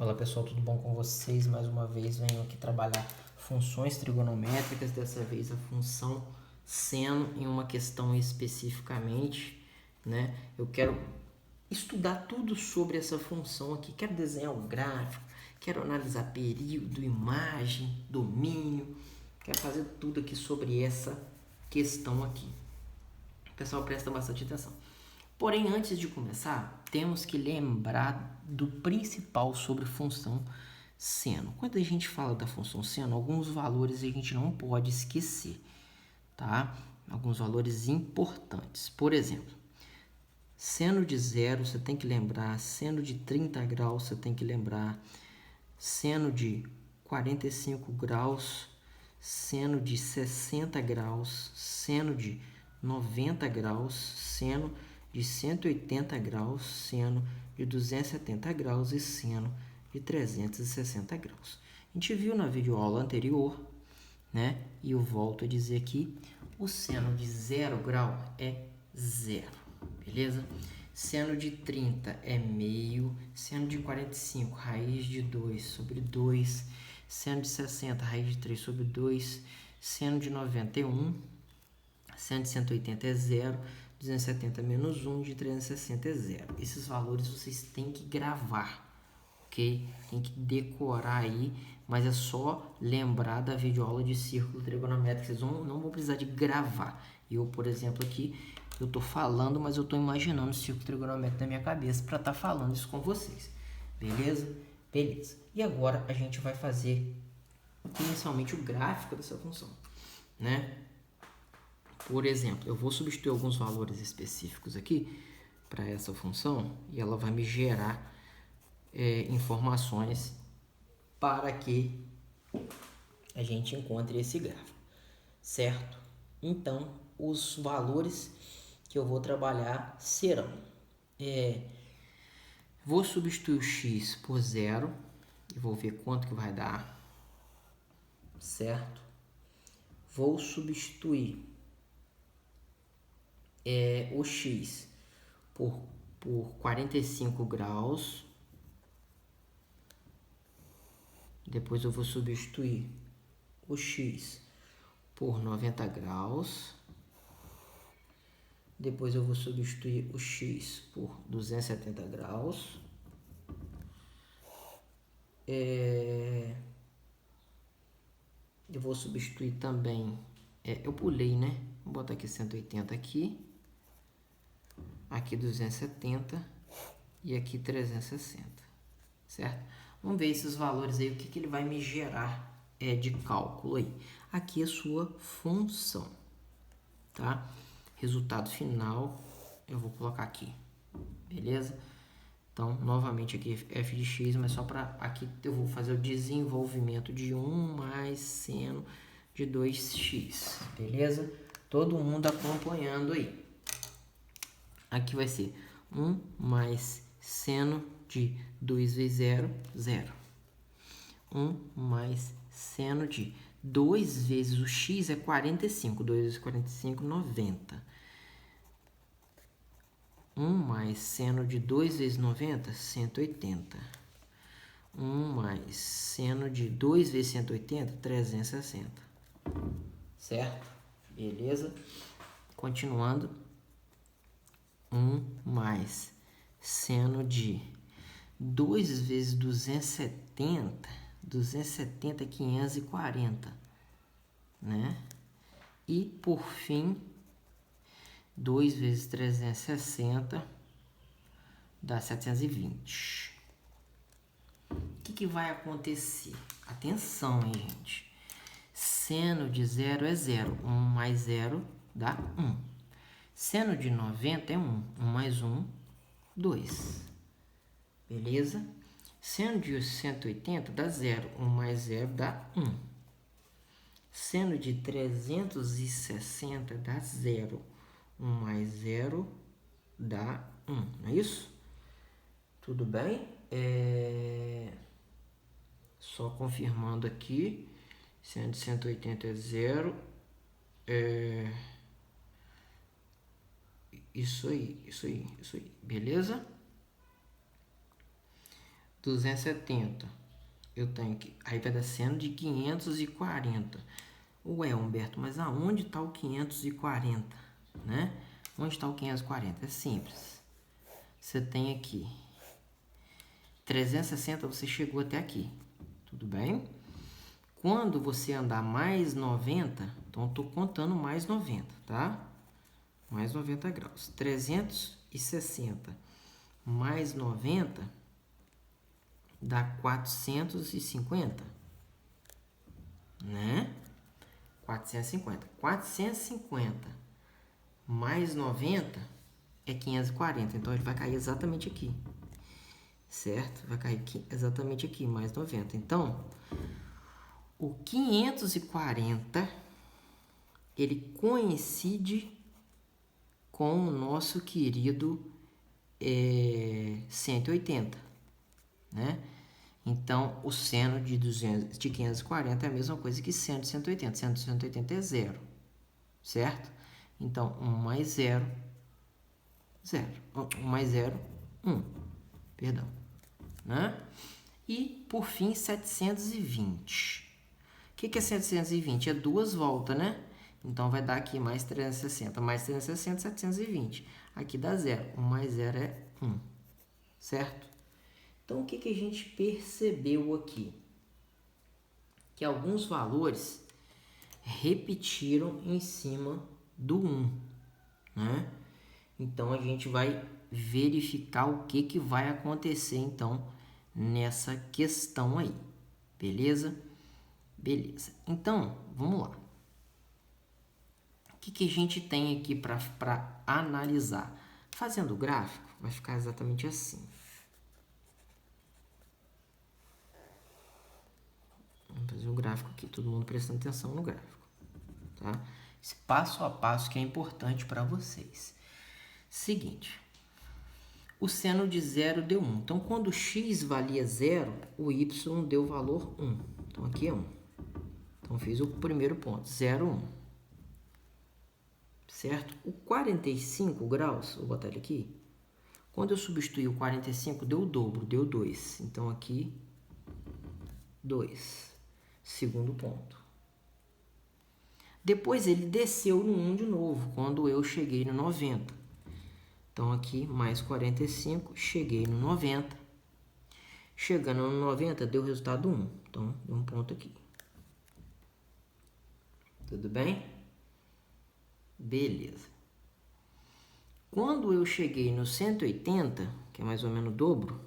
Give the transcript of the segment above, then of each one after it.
Olá pessoal, tudo bom com vocês? Mais uma vez venho aqui trabalhar funções trigonométricas, dessa vez a função seno em uma questão especificamente, né? Eu quero estudar tudo sobre essa função aqui, quero desenhar o gráfico, quero analisar período, imagem, domínio, quero fazer tudo aqui sobre essa questão aqui. Pessoal, presta bastante atenção. Porém, antes de começar, temos que lembrar do principal sobre função seno. Quando a gente fala da função seno, alguns valores a gente não pode esquecer, tá? Alguns valores importantes. Por exemplo, seno de 0 você tem que lembrar, seno de 30 graus você tem que lembrar, seno de 45 graus, seno de 60 graus, seno de 90 graus, seno de 180 graus, seno de 270 graus e seno de 360 graus. A gente viu na videoaula anterior, né? E eu volto a dizer aqui, o seno de 0 grau é 0, beleza? Seno de 30 é meio, seno de 45, raiz de 2 sobre 2, seno de 60, raiz de 3 sobre 2, seno de 91, seno de 180 é 0, 270 menos 1, de 360 é 0. Esses valores vocês têm que gravar, ok? Tem que decorar aí, mas é só lembrar da videoaula de círculo trigonométrico. Vocês não vão precisar de gravar. Eu, por exemplo, aqui, eu estou falando, mas eu estou imaginando o círculo trigonométrico na minha cabeça para estar falando isso com vocês. Beleza? Beleza. E agora a gente vai fazer inicialmente o gráfico dessa função, né? Por exemplo, eu vou substituir alguns valores específicos aqui para essa função e ela vai me gerar informações para que a gente encontre esse gráfico, certo? Então, os valores que eu vou trabalhar serão, vou substituir o x por 0 e vou ver quanto que vai dar, certo? Vou substituir o x por 45 graus. Depois eu vou substituir o x por 90 graus. Depois eu vou substituir o x por 270 graus. Eu vou substituir também... eu pulei, né? Vou botar aqui 180 aqui. Aqui 270 e aqui 360, certo? Vamos ver esses valores aí, o que ele vai me gerar de cálculo aí. Aqui é a sua função, tá? Resultado final eu vou colocar aqui, beleza? Então, novamente aqui f de x, mas só para aqui eu vou fazer o desenvolvimento de 1 mais seno de 2x, beleza? Todo mundo acompanhando aí. Aqui vai ser 1 mais seno de 2 vezes 0, 0. 1 mais seno de 2 vezes o x é 45. 2 vezes 45, 90. 1 mais seno de 2 vezes 90, 180. 1 mais seno de 2 vezes 180, 360. Certo? Beleza? Continuando. 1 mais seno de 2 vezes 270, 270 é 540, né? E, por fim, 2 vezes 360 dá 720. O que vai acontecer? Atenção, hein, gente? Seno de 0 é 0. 1 mais 0 dá 1. Seno de 90 é 1. 1 mais 1, 2. Beleza? Seno de 180 dá 0. 1 mais 0 dá 1. Seno de 360 dá 0. 1 mais 0 dá 1. Não é isso? Tudo bem? Só confirmando aqui. Seno de 180 é 0. Isso aí. Beleza? 270. Eu tenho que... Aí vai dar seno de 540. Ué, Humberto, mas aonde está o 540? Né? Onde está o 540? É simples. Você tem aqui 360, você chegou até aqui. Tudo bem? Quando você andar mais 90, então eu estou contando mais 90, tá? Mais 90 graus. 360 mais 90 dá 450, né? 450. 450 mais 90 é 540, então ele vai cair exatamente aqui, certo? Vai cair aqui, exatamente aqui, mais 90. Então, o 540, ele coincide com o nosso querido 180, né? Então, o seno de 540 é a mesma coisa que seno de 180. Seno de 180 é zero, certo? Então, 1 mais 0, 0. 1 mais 0, 1. Perdão. Né? E, por fim, 720. O que é 720? É 2 voltas, né? Então, vai dar aqui mais 360. Mais 360, 720. Aqui dá 0. 1 mais 0 é 1. Certo? Então, o que a gente percebeu aqui? Que alguns valores repetiram em cima do 1, né? Então, a gente vai verificar o que vai acontecer, então, nessa questão aí. Beleza? Beleza. Então, vamos lá. O que a gente tem aqui para analisar? Fazendo o gráfico, vai ficar exatamente assim. Vamos fazer o gráfico aqui, todo mundo prestando atenção no gráfico, tá? Esse passo a passo que é importante para vocês. Seguinte, o seno de 0 deu 1. Então, quando x valia 0, o y deu valor 1. Então, aqui é 1. Então, fiz o primeiro ponto, 0, 1. Certo? O 45 graus, vou botar ele aqui. Quando eu substituir o 45, deu o dobro, deu 2. Então, aqui, 2. Segundo ponto. Depois ele desceu no 1 de novo, quando eu cheguei no 90. Então, aqui, mais 45, cheguei no 90. Chegando no 90, deu o resultado 1. Então, deu um ponto aqui. Tudo bem? Beleza. Quando eu cheguei no 180, que é mais ou menos o dobro,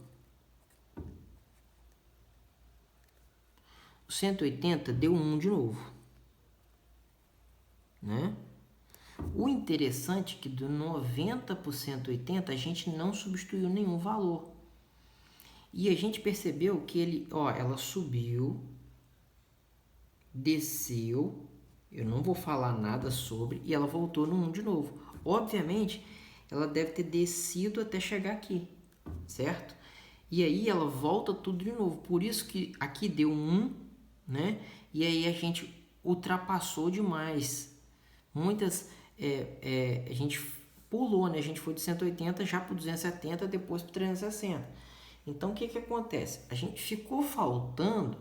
o 180 deu 1 de novo, né? O interessante é que do 90 para o 180 a gente não substituiu nenhum valor. E a gente percebeu que ele, ela subiu, desceu, eu não vou falar nada sobre, e ela voltou no 1 de novo. Obviamente, ela deve ter descido até chegar aqui, certo? E aí ela volta tudo de novo. Por isso que aqui deu 1, né? E aí a gente ultrapassou demais. Muitas, a gente pulou, né? A gente foi de 180 já para 270, depois para 360. Então, o que acontece? A gente ficou faltando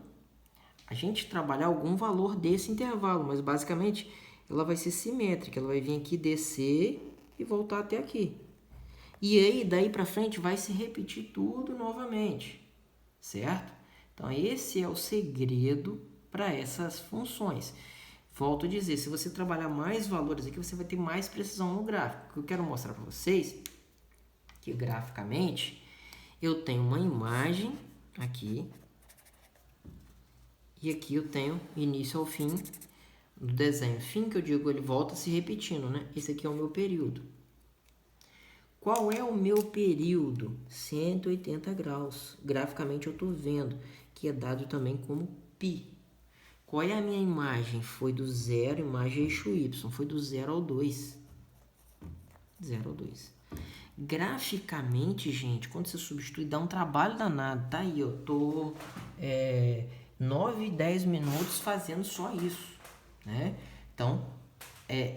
a gente trabalhar algum valor desse intervalo, mas basicamente ela vai ser simétrica. Ela vai vir aqui, descer e voltar até aqui. E aí, daí para frente, vai se repetir tudo novamente, certo? Então, esse é o segredo para essas funções. Volto a dizer, se você trabalhar mais valores aqui, você vai ter mais precisão no gráfico. O que eu quero mostrar para vocês que graficamente eu tenho uma imagem aqui e aqui eu tenho início ao fim do desenho. Fim que eu digo, ele volta se repetindo, né? Esse aqui é o meu período. Qual é o meu período? 180 graus. Graficamente eu estou vendo que é dado também como π. Qual é a minha imagem? Foi do 0, imagem eixo Y. Foi do 0 ao 2. 0 ao 2. Graficamente, gente, quando você substitui, dá um trabalho danado. Tá aí, eu tô 9, 10 minutos fazendo só isso, né? Então,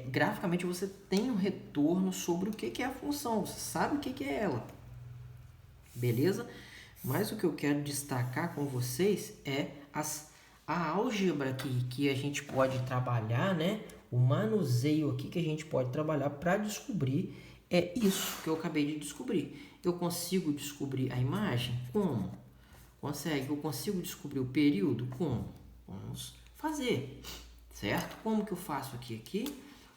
graficamente você tem um retorno sobre o que é a função. Você sabe o que é ela. Beleza? Mas o que eu quero destacar com vocês é a álgebra que a gente pode trabalhar, né? O manuseio aqui que a gente pode trabalhar para descobrir é isso que eu acabei de descobrir. Eu consigo descobrir a imagem? Como? Consegue? Eu consigo descobrir o período? Como? Vamos fazer, certo? Como que eu faço aqui?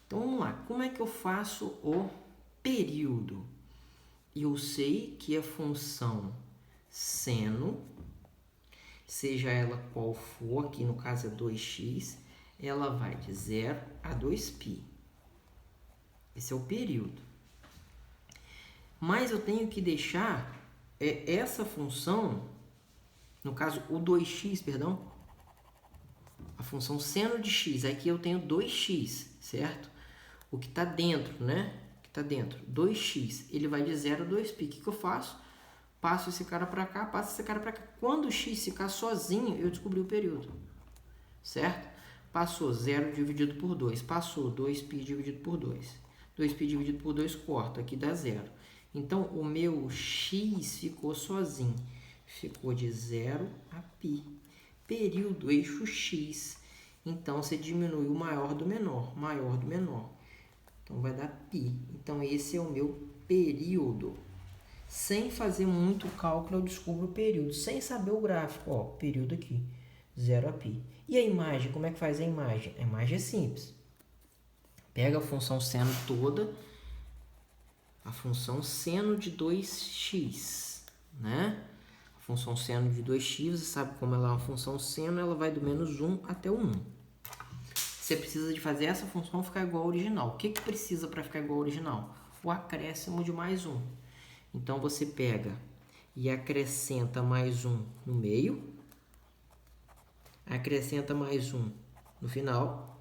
Então, vamos lá. Como é que eu faço o período? Eu sei que a função seno, seja ela qual for, aqui no caso é 2x, ela vai de 0 a 2π. Esse é o período. Mas eu tenho que deixar essa função, no caso o 2x, perdão, a função seno de x, aqui eu tenho 2x, certo? O que está dentro, né? O que está dentro, 2x, ele vai de 0 a 2π. O que eu faço? Passo esse cara para cá, passo esse cara para cá. Quando o x ficar sozinho, eu descobri o período, certo? Passou 0 dividido por 2, passou 2π dividido por 2. 2π dividido por 2 corta, aqui dá 0. Então, o meu x ficou sozinho, ficou de 0 a π. Período, eixo x. Então, você diminui o maior do menor. Então, vai dar π. Então, esse é o meu período. Sem fazer muito cálculo, eu descubro o período. Sem saber o gráfico. Ó, período aqui, 0 a π. E a imagem? Como é que faz a imagem? A imagem é simples. Pega a função seno toda, a função seno de 2x, né? A função seno de 2x, você sabe como ela é uma função seno, ela vai do menos 1 até o 1. Você precisa de fazer essa função ficar igual ao original. O que precisa para ficar igual ao original? O acréscimo de mais 1. Então, você pega e acrescenta mais 1 no meio, acrescenta mais 1 no final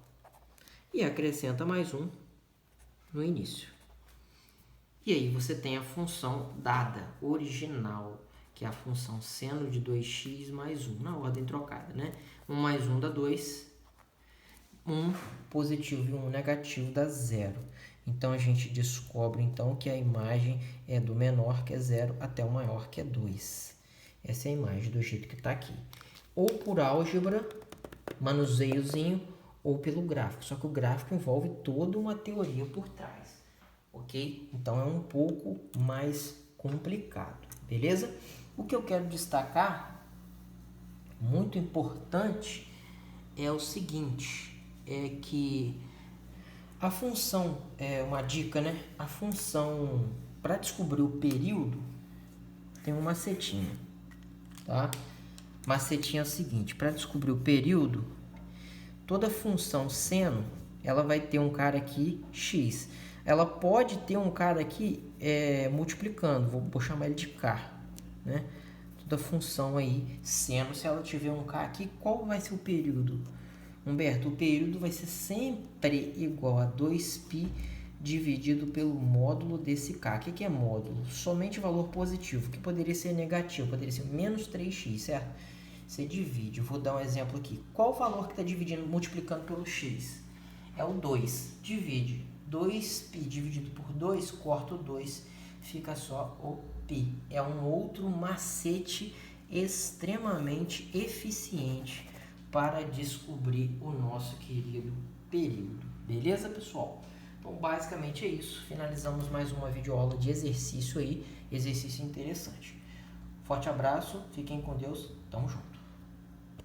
e acrescenta mais 1 no início. E aí você tem a função dada, original, que é a função seno de 2x mais 1, na ordem trocada, né? 1 mais 1 dá 2, 1 positivo e 1 negativo dá 0. Então, a gente descobre então que a imagem é do menor, que é 0, até o maior, que é 2. Essa é a imagem do jeito que está aqui. Ou por álgebra, manuseiozinho, ou pelo gráfico. Só que o gráfico envolve toda uma teoria por trás. Ok? Então, é um pouco mais complicado. Beleza? O que eu quero destacar, muito importante, é o seguinte. É que a função, é uma dica, né? A função, para descobrir o período, tem um macetinho, tá? Macetinho é o seguinte, para descobrir o período, toda função seno, ela vai ter um cara aqui, x. Ela pode ter um cara aqui multiplicando, vou chamar ele de k, né? Toda função aí, seno, se ela tiver um k aqui, qual vai ser o período? Humberto, o período vai ser sempre igual a 2π dividido pelo módulo desse k. O que é módulo? Somente valor positivo, que poderia ser negativo, poderia ser menos 3x, certo? Você divide, eu vou dar um exemplo aqui. Qual o valor que está dividindo, multiplicando pelo x? É o 2. Divide. 2π dividido por 2, corta o 2, fica só o π. É um outro macete extremamente eficiente para descobrir o nosso querido período. Beleza, pessoal? Então, basicamente é isso. Finalizamos mais uma videoaula de exercício aí. Exercício interessante. Forte abraço, fiquem com Deus. Tamo junto.